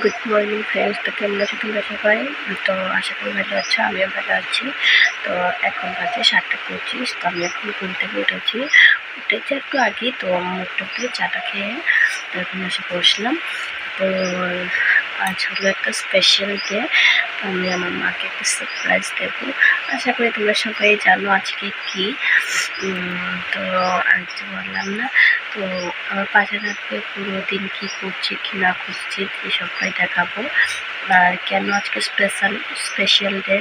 Good morning friends, তো কেমন আছো তোমরা সবাই? তো আশা করি ভালো আছো, আমিও ভালো আছি। তো এখন বাজে 7:25। তো আমি এখন ঘুম থেকে উঠেছি একটু আগে। তো মুখ টুক দিয়ে চাটা খেয়ে তো এখন এসে বসলাম। তো আজ হলো একটা স্পেশাল ডে। তো আমি আমার মাকে একটা সারপ্রাইজ দেবো। আশা করি তোমরা সবাই জানো আজকে কি। তো আর কিছু বললাম না। তো আমার পাশে থাকবে পুরো দিন কী করছি কি না করছি সবটাই দেখাবো। আর কেন আজকে স্পেশাল ডে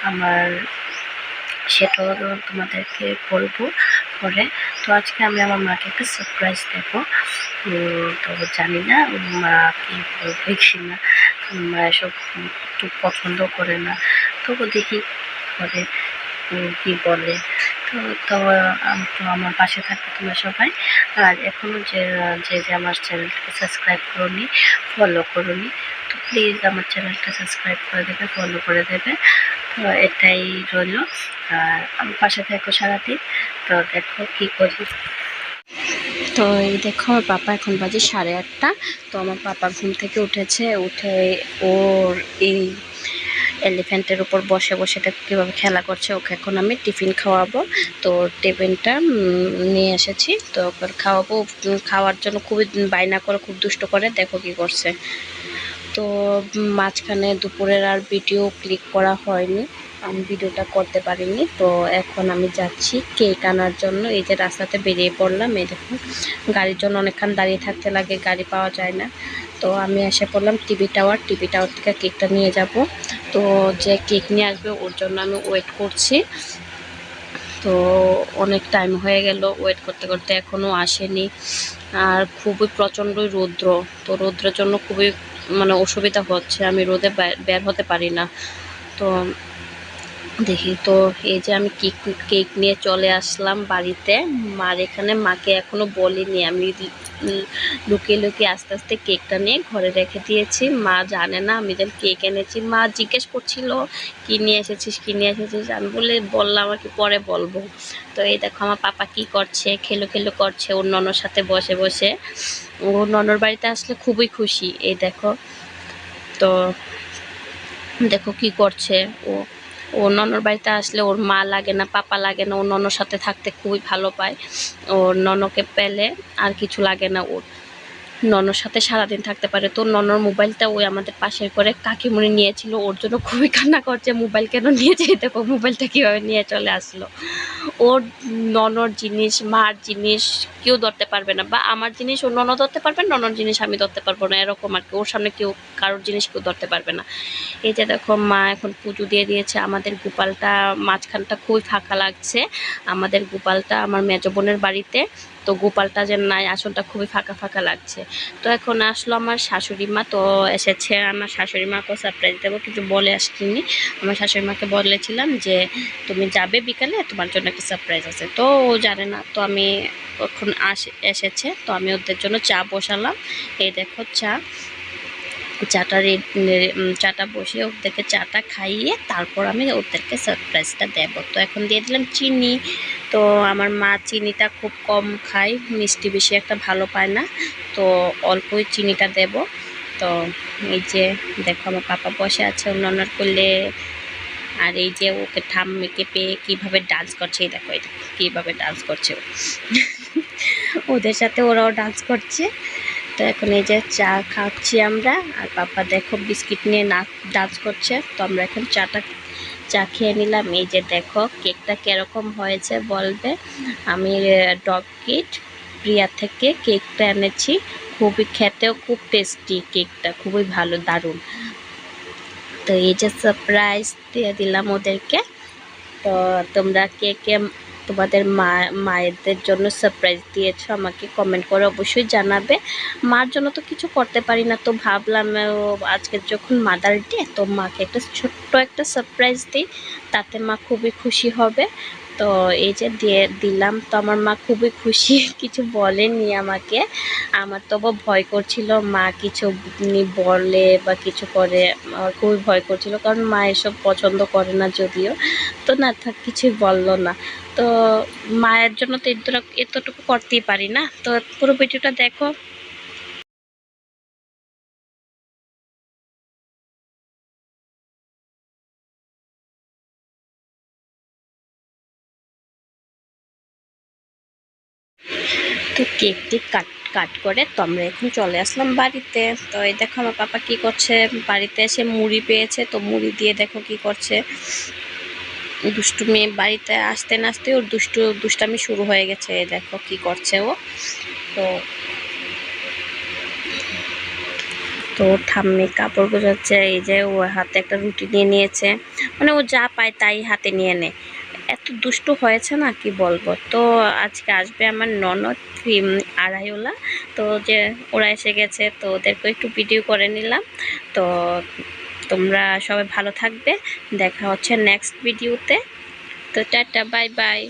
আমার সেটাও তোমাদেরকে বলবো পরে। তো আজকে আমি আমার মাকে একটা সারপ্রাইজ দেবো। তো জানি না মা কি বলবে কি না, মা এসব একটু পছন্দ করে না, তবু দেখি করে কি বলে। তো তো তো আমার পাশে থাকবে তোমরা সবাই। আর এখনও যে যে যে আমার চ্যানেলটাকে সাবস্ক্রাইব করোনি, ফলো করোনি, তো প্লিজ আমার চ্যানেলটা সাবস্ক্রাইব করে দেবে, ফলো করে দেবে। তো এটাই রইল। আর আমার পাশে থাকো সারাদিন। তো দেখো কি করি। তো এই দেখো আমার পাপা এখন বাজে 8:30। তো আমার পাপা ঘুম থেকে উঠেছে, উঠে ওর এই এলিফ্যান্টের উপর বসে বসে দেখো কীভাবে খেলা করছে। ওকে এখন আমি টিফিন খাওয়াবো। তো টিফিনটা নিয়ে এসেছি, তো ওকে খাওয়াবো। খাওয়ার জন্য খুবই বায়না করে, খুব দুষ্ট করে, দেখো কি করছে। তো মাঝখানে দুপুরের আর ভিডিও ক্লিক করা হয়নি, আমি ভিডিওটা করতে পারিনি। তো এখন আমি যাচ্ছি কেক আনার জন্য। এই যে রাস্তাতে বেরিয়ে পড়লাম। এই দেখুন গাড়ির জন্য অনেকক্ষণ দাঁড়িয়ে থাকতে লাগে, গাড়ি পাওয়া যায় না। তো আমি এসে পড়লাম টিভি টাওয়ার থেকে কেকটা নিয়ে যাব। তো যে কেক নিয়ে আসবে ওর জন্য আমি ওয়েট করছি। তো অনেক টাইম হয়ে গেল ওয়েট করতে করতে, এখনও আসেনি। আর খুবই প্রচণ্ডই রৌদ্র, তো রৌদ্রের জন্য খুবই মানে অসুবিধা হচ্ছে, আমি রোদে বের হতে পারি না। তো দেখি, তো এই যে আমি কেক নিয়ে চলে আসলাম বাড়িতে মার এখানে। মাকে এখনো বলিনি, আমি লুকিয়ে লুকিয়ে আস্তে আস্তে কেকটা নিয়ে ঘরে রেখে দিয়েছি। মা জানে না আমি যেন কেক এনেছি। মা জিজ্ঞেস করছিল কি নিয়ে এসেছিস, কি নিয়ে এসেছিস, আমি বললাম আর কি পরে বলবো। তো এই দেখো আমার পাপা কি করছে, খেলো করছে ওর ননর সাথে বসে বসে। ওর ননর বাড়িতে আসলে খুবই খুশি। এই দেখো, তো দেখো কি করছে ও। ও ননর বাড়িতে আসলে ওর মা লাগে না, পাপা লাগে না, ওর ননর সাথে থাকতে খুবই ভালো পায়। ওর ননকে পেলে আর কিছু লাগে না, ওর ননর সাথে সারাদিন থাকতে পারে। তো ননর মোবাইলটা ওই আমাদের পাশের করে কাকিমুনি নিয়েছিল, ওর জন্য খুবই কান্না করছে মোবাইল কেন নিয়ে যাই। দেখো মোবাইলটা কীভাবে নিয়ে চলে আসলো। ওর ননর জিনিস, মার জিনিস কেউ ধরতে পারবে না, বা আমার জিনিস ওর ননদ ধরতে পারবে, ননর জিনিস আমি ধরতে পারবো না, এরকম আর কি। ওর সামনে কেউ কারোর জিনিস কেউ ধরতে পারবে না। এই যে দেখো মা এখন পুজো দিয়ে দিয়েছে। আমাদের গোপালটা মাঝখানটা খুবই ফাঁকা লাগছে, আমাদের গোপালটা আমার মেজ বোনের বাড়িতে। তো গোপালটা যে নাই, আসনটা খুবই ফাঁকা ফাঁকা লাগছে। তো এখন আসলো আমার শাশুড়ি মা, তো এসেছে। আমার শাশুড়ি মাকেও সারপ্রাইজ দেবো, কিছু বলে আসছিনি। আমার শাশুড়ি মাকে বলেছিলাম যে তুমি যাবে বিকালে, তোমার জন্য একটা সারপ্রাইজ আছে। তো ও জানে না, তো আমি এখন এসেছে, তো আমি ওদের জন্য চা বসালাম। এই দেখো চাটা বসিয়ে ওদেরকে চাটা খাইয়ে তারপর আমি ওদেরকে সারপ্রাইজটা দেব। তো এখন দিয়ে দিলাম চিনি। তো আমার মা চিনিটা খুব কম খায়, মিষ্টি বেশি একটা ভালো পায় না, তো অল্পই চিনিটা দেব। তো এই যে দেখো আমার পাপা বসে আছে অন্যান্য করলে। আর এই যে ওকে ঠাম্মিকে পেয়ে কীভাবে ডান্স করছে, এই দেখো কীভাবে ডান্স করছে ওদের সাথে ওরাও ডান্স করছে। তো এখন এই যে চা খাচ্ছি আমরা, আর পাপা দেখো বিস্কিট নিয়ে ডান্স করছে। তো আমরা এখন চা খেয়ে নিলাম। এই যে দেখো কেকটা কীরকম হয়েছে বলবে। আমি ডগ কিট প্রিয়া থেকে কেকটা এনেছি, খুবই খেতেও খুব টেস্টি, কেকটা খুবই ভালো, দারুণ। তো এই যে সারপ্রাইজ দিয়ে দিলাম ওদেরকে। তো তোমরা কে কে তোমাদের মায়েদের জন্য সারপ্রাইজ দিয়েছো আমাকে কমেন্ট করে অবশ্যই জানাবে। মার জন্য তো কিছু করতে পারি না, তো ভাবলাম আজকে যখন মাদার ডে, তো মাকে একটা ছোট্ট একটা সারপ্রাইজ দিই, তাতে মা খুবই খুশি হবে। তো এই যে দিয়ে দিলাম। তো আমার মা খুবই খুশি, কিছু বলেনি আমাকে। আমার তবু ভয় করছিল মা কিছু বলে বা কিছু করে, আমার খুবই ভয় করছিল, কারণ মা এসব পছন্দ করে না যদিও। তো না থাক, কিছুই বললো না। তো মায়ের জন্য তো এতটুকু করতেই পারি না। তো পুরো ভিডিওটা দেখো। তো কেকটি কাট কাট করে তো আমরা এখন চলে আসলাম বাড়িতে। তো এই দেখো আমার পাপা কি করছে, বাড়িতে এসে মুড়ি পেয়েছে, তো মুড়ি দিয়ে দেখো কি করছে। দুষ্টু মেয়ে বাড়িতে আসতে না আসতে ওর দুষ্টামি শুরু হয়ে গেছে, দেখো কি করছে ও। তো তো ঠাম্মি কাপড় গোছাচ্ছে, এই যে ও হাতে একটা রুটি নিয়ে নিয়েছে, মানে ও যা পায় তাই হাতে নিয়ে নেয়, এত দুষ্টু হয়েছে না কি বলবো। তো আজকে আসবে আমার ননদ আড়াইওলা, তো যে ওরা এসে গেছে, তো ওদেরকে একটু ভিডিও করে নিলাম। তো তোমরা সবাই ভালো থাকবে, দেখা হচ্ছে নেক্সট ভিডিওতে। তো টাটা, বাই বাই।